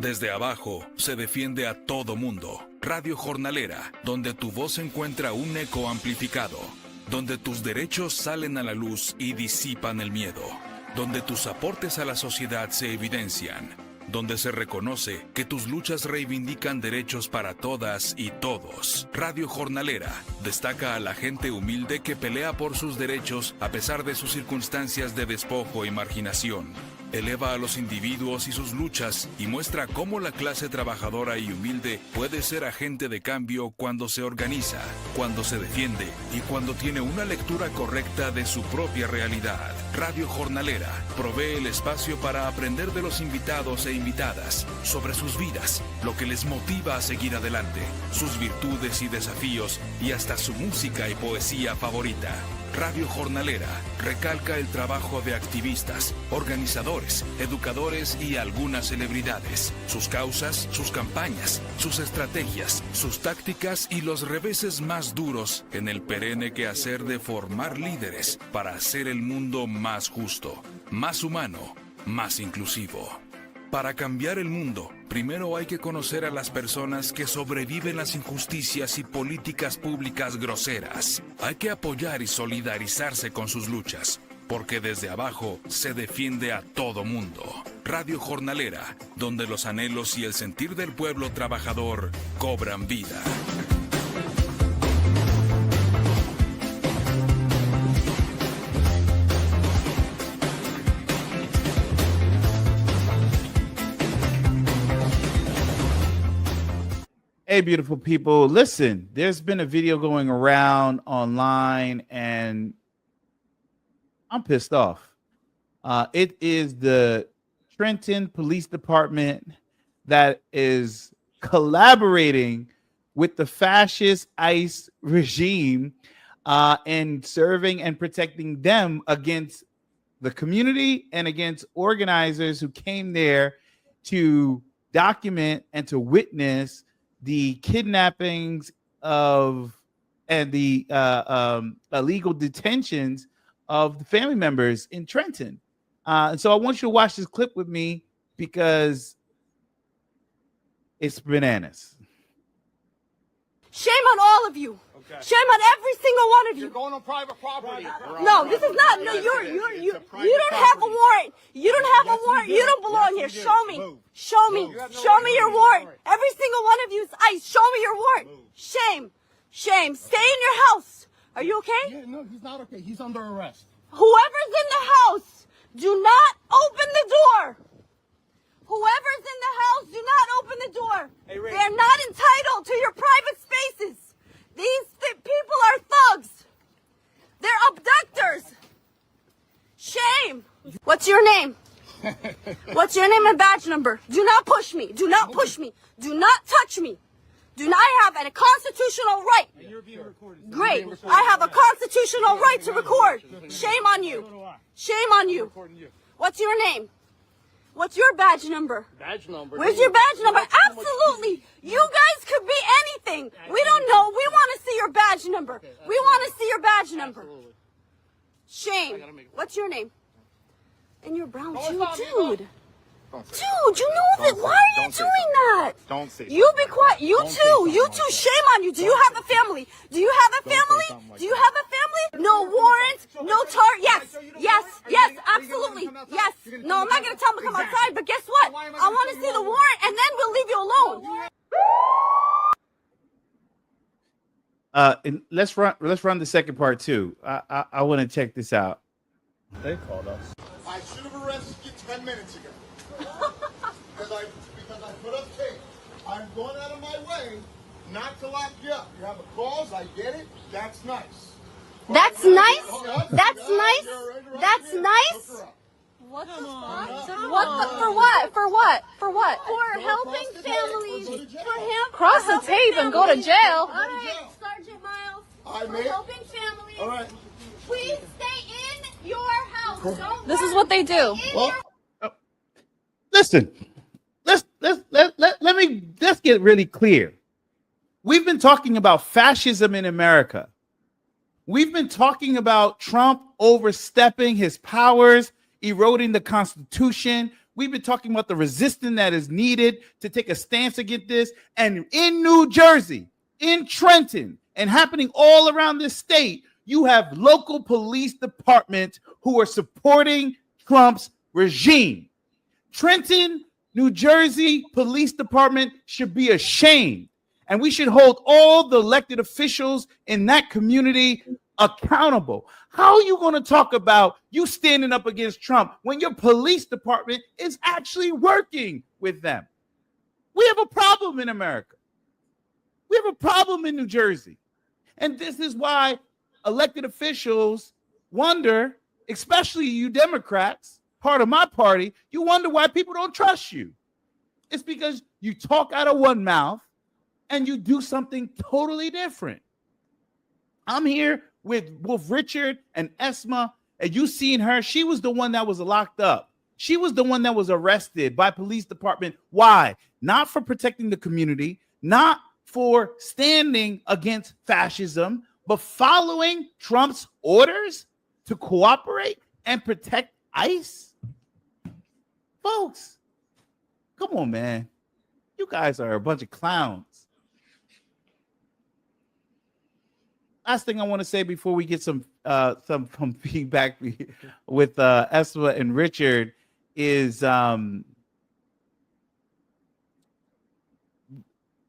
Desde abajo se defiende a todo mundo. Radio Jornalera, donde tu voz encuentra un eco amplificado, donde tus derechos salen a la luz y disipan el miedo, donde tus aportes a la sociedad se evidencian, donde se reconoce que tus luchas reivindican derechos para todas y todos. Radio Jornalera destaca a la gente humilde que pelea por sus derechos a pesar de sus circunstancias de despojo y marginación. Eleva a los individuos y sus luchas y muestra cómo la clase trabajadora y humilde puede ser agente de cambio cuando se organiza, cuando se defiende y cuando tiene una lectura correcta de su propia realidad. Radio Jornalera provee el espacio para aprender de los invitados e invitadas sobre sus vidas, lo que les motiva a seguir adelante, sus virtudes y desafíos y hasta su música y poesía favorita. Radio Jornalera recalca el trabajo de activistas, organizadores, educadores y algunas celebridades, sus causas, sus campañas, sus estrategias, sus tácticas y los reveses más duros en el perenne quehacer de formar líderes para hacer el mundo más justo, más humano, más inclusivo. Para cambiar el mundo, primero hay que conocer a las personas que sobreviven las injusticias y políticas públicas groseras. Hay que apoyar y solidarizarse con sus luchas, porque desde abajo se defiende a todo mundo. Radio Jornalera, donde los anhelos y el sentir del pueblo trabajador cobran vida. Hey, beautiful people. Listen, there's been a video going around online and I'm pissed off. It is the Trenton Police Department that is collaborating with the fascist ICE regime and serving and protecting them against the community and against organizers who came there to document and to witness the kidnappings of and the illegal detentions of the family members in Trenton. And so I want you to watch this clip with me because it's bananas. Shame on all of you. Okay. Shame on every single one of you. You're going on private property. No, this is not. No, you don't have a warrant. You don't have a warrant. You don't belong here. Show me. Show me. Show me your warrant. Every single one of you is ICE. Show me your warrant. Shame. Shame. Stay in your house. Are you okay? Yeah, no, he's not okay. He's under arrest. Whoever's in the house, do not open the door. Whoever's in the house, do not open the door. Hey, they're not entitled to your private spaces. These people are thugs. They're abductors. Shame. What's your name? What's your name and badge number? Do not push me. Do not push me. Do not touch me. Do not have a constitutional right. You're being recorded. Great. I have a constitutional right to record. Shame on you. Shame on you. What's your name? What's your badge number? Badge number. Where's your badge number? Absolutely. You guys could be anything. We don't know. We want to see your badge number. We want to see your badge number. Shame. What's your name? And you're brown too, dude. Dude, you know that. Why are you doing that? Don't say. You be quiet. You too. You too. Shame on you. Do you have a family? Do you have a family? Do you have a family? No warrant. No Yes. Yes. Yes. Absolutely. Yes. No, I'm not gonna tell him to come outside. But guess what? I want to see the warrant, and then we'll leave you alone. And let's run the second part too. I want to check this out. They called us. I should have arrested you 10 minutes ago. because I put up tape. I'm going out of my way not to lock you up. You have a cause, I get it. That's nice. That's nice. That's nice. That's nice. What the fuck? What the, for what? For what? For what? For helping families. For him. Cross the tape and go to jail. All right, Sergeant Miles. For helping families. All right. Please stay in your house. Don't This is what they do. Listen, let's get really clear. We've been talking about fascism in America. We've been talking about Trump overstepping his powers, eroding the Constitution, We've been talking about the resistance that is needed to take a stance against this. And in New Jersey, in Trenton, and happening all around this state, you have local police departments who are supporting Trump's regime. Trenton, New Jersey Police Department should be ashamed. And we should hold all the elected officials in that community accountable. How are you going to talk about you standing up against Trump when your police department is actually working with them? We have a problem in America. We have a problem in New Jersey. And this is why elected officials wonder, especially you Democrats, part of my party, you wonder why people don't trust you. It's because you talk out of one mouth and you do something totally different. I'm here with Wolf Richard and Asma, and you seen her. She was the one that was locked up. She was the one that was arrested by police department. Why? Not for protecting the community, not for standing against fascism, but following Trump's orders to cooperate and protect ICE. Folks, come on, man. You guys are a bunch of clowns. Last thing I want to say before we get some feedback with Asma and Richard is, and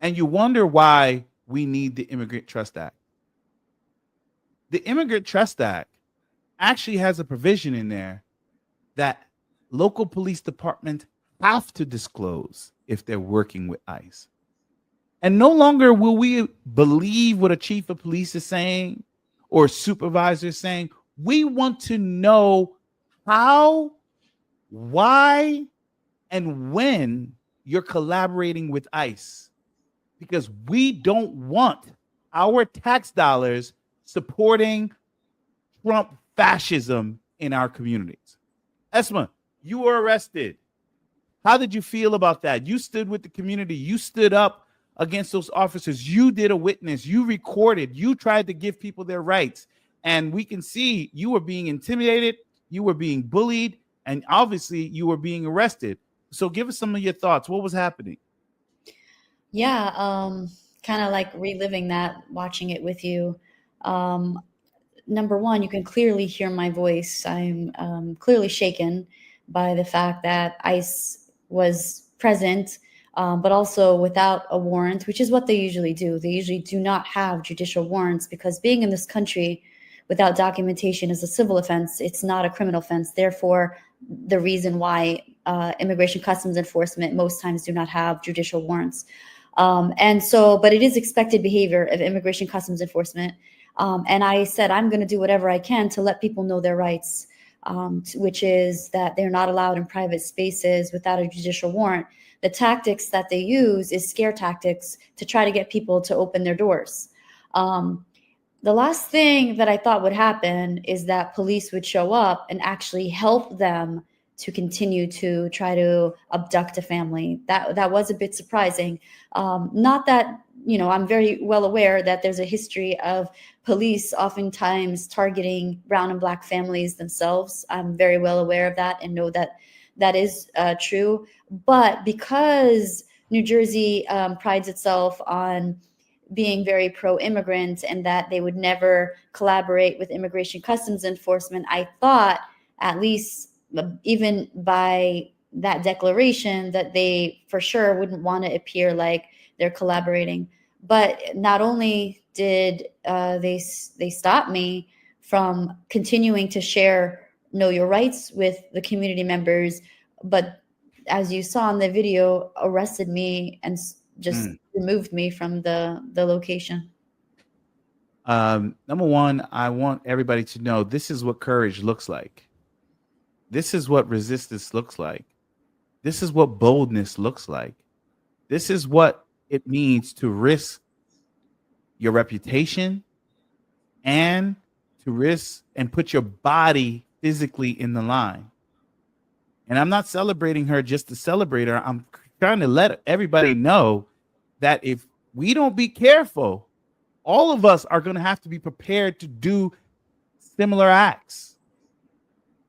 you wonder why we need the Immigrant Trust Act. The Immigrant Trust Act actually has a provision in there that local police departments have to disclose if they're working with ICE. And no longer will we believe what a chief of police is saying or a supervisor is saying. We want to know how, why, and when you're collaborating with ICE, because we don't want our tax dollars supporting Trump fascism in our communities. Asma, you were arrested. How did you feel about that? You stood with the community. You stood up against those officers. You did a witness. You recorded. You tried to give people their rights. And we can see you were being intimidated. You were being bullied. And obviously you were being arrested. So give us some of your thoughts. What was happening? Yeah, kind of like reliving that, watching it with you. Number one, you can clearly hear my voice. I'm clearly shaken by the fact that ICE was present, but also without a warrant, which is what they usually do. They usually do not have judicial warrants because being in this country without documentation is a civil offense. It's not a criminal offense. Therefore, the reason why Immigration Customs Enforcement most times do not have judicial warrants. But it is expected behavior of Immigration Customs Enforcement. And I said, I'm going to do whatever I can to let people know their rights, which is that they're not allowed in private spaces without a judicial warrant. The tactics that they use is scare tactics to try to get people to open their doors. The last thing that I thought would happen is that police would show up and actually help them to continue to try to abduct a family. That was a bit surprising. Not that, I'm very well aware that there's a history of police oftentimes targeting brown and black families themselves. I'm very well aware of that and know that that is true. But because New Jersey prides itself on being very pro-immigrant and that they would never collaborate with Immigration Customs Enforcement, I thought at least even by that declaration that they for sure wouldn't want to appear like they're collaborating. But not only did they stop me from continuing to share Know Your Rights with the community members, but as you saw in the video, arrested me and just removed me from the location. Number one, I want everybody to know this is what courage looks like. This is what resistance looks like. This is what boldness looks like. This is what it means to risk your reputation and to risk and put your body physically in the line. And I'm not celebrating her just to celebrate her. I'm trying to let everybody know that if we don't be careful, all of us are going to have to be prepared to do similar acts.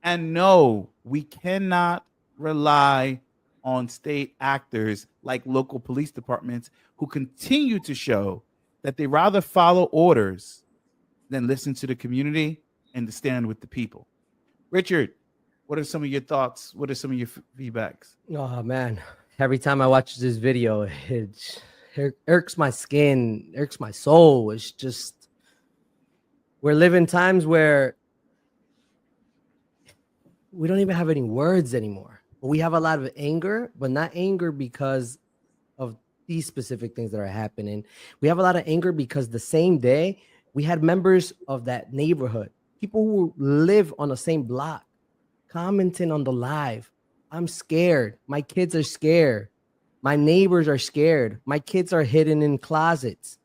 And no, we cannot rely on state actors like local police departments who continue to show that they rather follow orders than listen to the community and to stand with the people. Richard, what are some of your thoughts? What are some of your feedbacks? Oh man, every time I watch this video, it irks my skin, irks my soul. It's just, we're living times where we don't even have any words anymore. We have a lot of anger, but not anger because of these specific things that are happening. We have a lot of anger because the same day we had members of that neighborhood, people who live on the same block, commenting on the live. I'm scared. My kids are scared. My neighbors are scared. My kids are hidden in closets.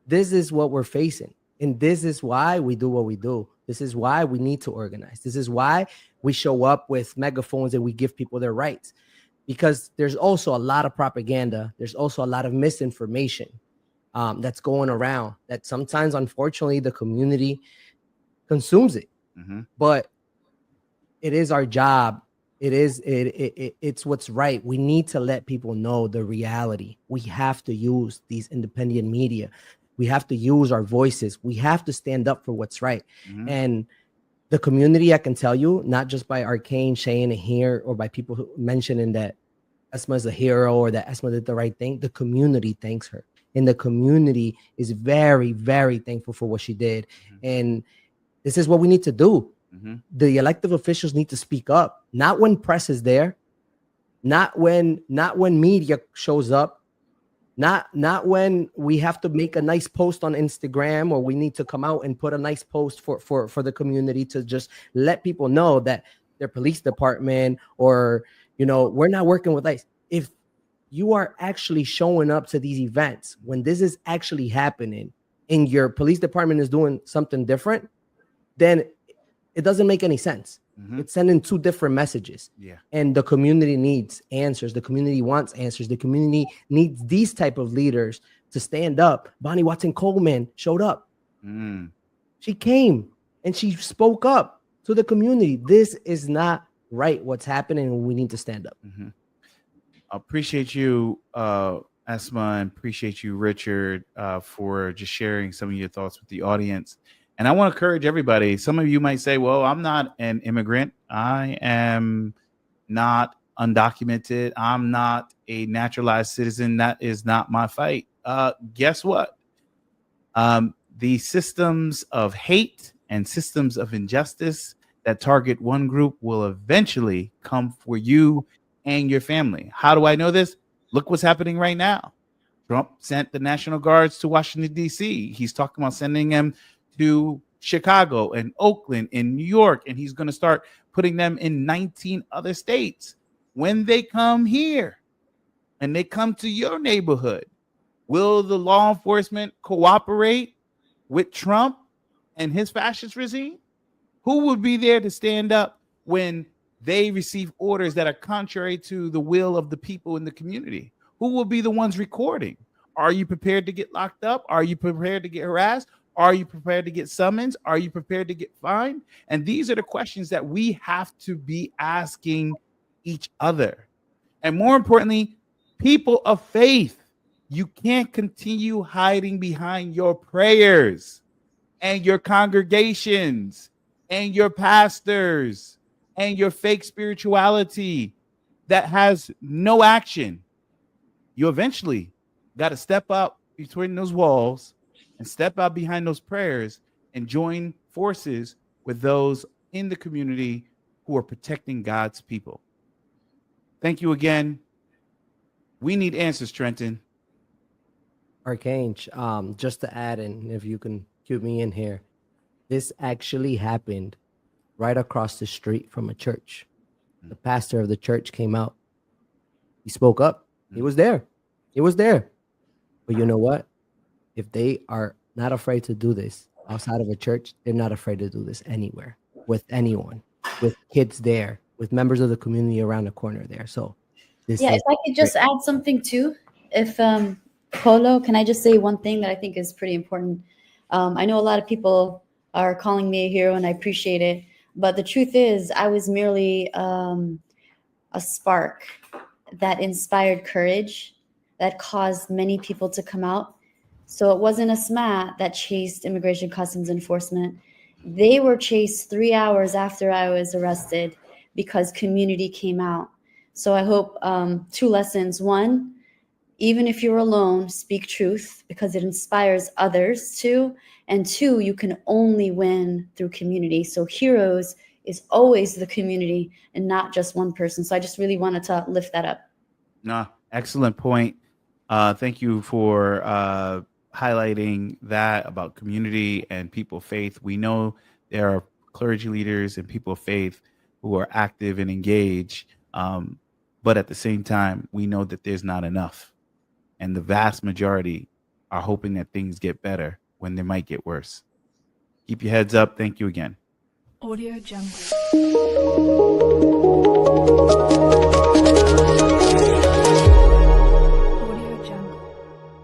This is what we're facing. And this is why we do what we do. This is why we need to organize. This is why we show up with megaphones and we give people their rights. Because there's also a lot of propaganda. There's also a lot of misinformation that's going around that sometimes, unfortunately, the community consumes it. Mm-hmm. But it is our job. It's what's right. We need to let people know the reality. We have to use these independent media. We have to use our voices. We have to stand up for what's right. Mm-hmm. And the community, I can tell you, not just by Archange saying it here or by people who mentioning that Asma is a hero or that Asma did the right thing, the community thanks her. And the community is very, very thankful for what she did. Mm-hmm. And this is what we need to do. Mm-hmm. The elected officials need to speak up, not when press is there, not when media shows up, not when we have to make a nice post on Instagram or we need to come out and put a nice post for the community to just let people know that their police department or, we're not working with ICE. If you are actually showing up to these events when this is actually happening and your police department is doing something different, then it doesn't make any sense. Mm-hmm. It's sending two different messages. Yeah. And the community needs answers. The community wants answers. The community needs these type of leaders to stand up. Bonnie Watson Coleman showed up. Mm. She came and she spoke up to the community. This is not right what's happening, and we need to stand up. Mm-hmm. I appreciate you, Asma, and appreciate you, Richard, for just sharing some of your thoughts with the audience. And I want to encourage everybody. Some of you might say, well, I'm not an immigrant. I am not undocumented. I'm not a naturalized citizen. That is not my fight. Guess what? The systems of hate and systems of injustice that target one group will eventually come for you and your family. How do I know this? Look what's happening right now. Trump sent the National Guards to Washington, D.C. He's talking about sending them to Chicago and Oakland and New York, and he's going to start putting them in 19 other states. When they come here and they come to your neighborhood, will the law enforcement cooperate with Trump and his fascist regime? Who would be there to stand up when they receive orders that are contrary to the will of the people in the community? Who will be the ones recording? Are you prepared to get locked up? Are you prepared to get harassed? Are you prepared to get summons? Are you prepared to get fined? And these are the questions that we have to be asking each other. And more importantly, people of faith, you can't continue hiding behind your prayers and your congregations and your pastors and your fake spirituality that has no action. You eventually got to step up between those walls and step out behind those prayers and join forces with those in the community who are protecting God's people. Thank you again. We need answers, Trenton. Archange, just to add in, if you can cue me in here, this actually happened right across the street from a church. The pastor of the church came out. He spoke up. He was there. He was there. But you know what? If they are not afraid to do this outside of a church, they're not afraid to do this anywhere, with anyone, with kids there, with members of the community around the corner there. So this if I could just add something too. If Polo, can I just say one thing that I think is pretty important? I know a lot of people are calling me a hero, and I appreciate it. But the truth is, I was merely a spark that inspired courage, that caused many people to come out. So it wasn't Asma that chased Immigration Customs Enforcement. They were chased 3 hours after I was arrested because community came out. So I hope 2 lessons. 1, even if you're alone, speak truth because it inspires others too. And 2, you can only win through community. So heroes is always the community and not just one person. So I just really wanted to lift that up. Excellent point. Thank you for highlighting that about community and people of faith. We know there are clergy leaders and people of faith who are active and engaged. But at the same time, we know that there's not enough. And the vast majority are hoping that things get better when they might get worse. Keep your heads up. Thank you again. Audio Jungle.